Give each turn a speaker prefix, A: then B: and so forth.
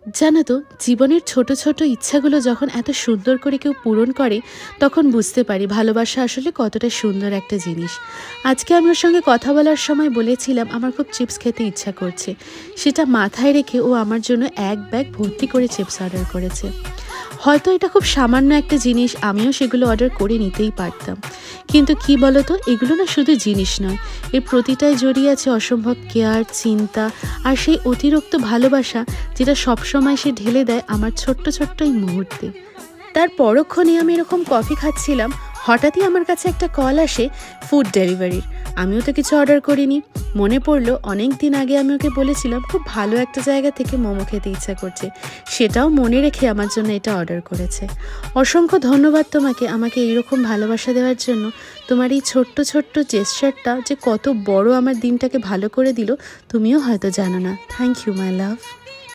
A: জানো তো, জীবনের ছোট ছোট ইচ্ছাগুলো যখন এত সুন্দর করে কেউ পূরণ করে তখন বুঝতে পারি ভালোবাসা আসলে কতটা সুন্দর একটা জিনিস। আজকে আমি ওর সঙ্গে কথা বলার সময় বলেছিলাম আমার খুব চিপস খেতে ইচ্ছা করছে। সেটা মাথায় রেখে ও আমার জন্য এক ব্যাগ ভর্তি করে চিপস অর্ডার করেছে। হয়তো এটা খুব সামান্য একটা জিনিস, আমিও সেগুলো অর্ডার করে নিতেই পারতাম, কিন্তু কি বলতো, এগুলো না শুধু জিনিস নয়, এর প্রতিটাই জড়িয়ে আছে অসম্ভব কেয়ার, চিন্তা আর সেই অতিরিক্ত ভালোবাসা যেটা সবসময় সে ঢেলে দেয় আমার ছোট্ট ছোট্ট এই মুহূর্তে। তার পরক্ষণে আমি এরকম কফি খাচ্ছিলাম, হঠাৎই আমার কাছে একটা কল আসে ফুড ডেলিভারির। আমিও তো কিছু অর্ডার করিনি। মনে পড়লো অনেক দিন আগে আমি ওকে বলেছিলাম খুব ভালো একটা জায়গা থেকে মোমো খেতে ইচ্ছা করছে, সেটাও মনে রেখে আমার জন্য এটা অর্ডার করেছে। অসংখ্য ধন্যবাদ তোমাকে আমাকে এইরকম ভালোবাসা দেওয়ার জন্য। তোমার এই ছোট্ট ছোট্ট জেস্টারটা যে কত বড় আমার দিনটাকে ভালো করে দিল তুমিও হয়তো জানো না। Thank you my love.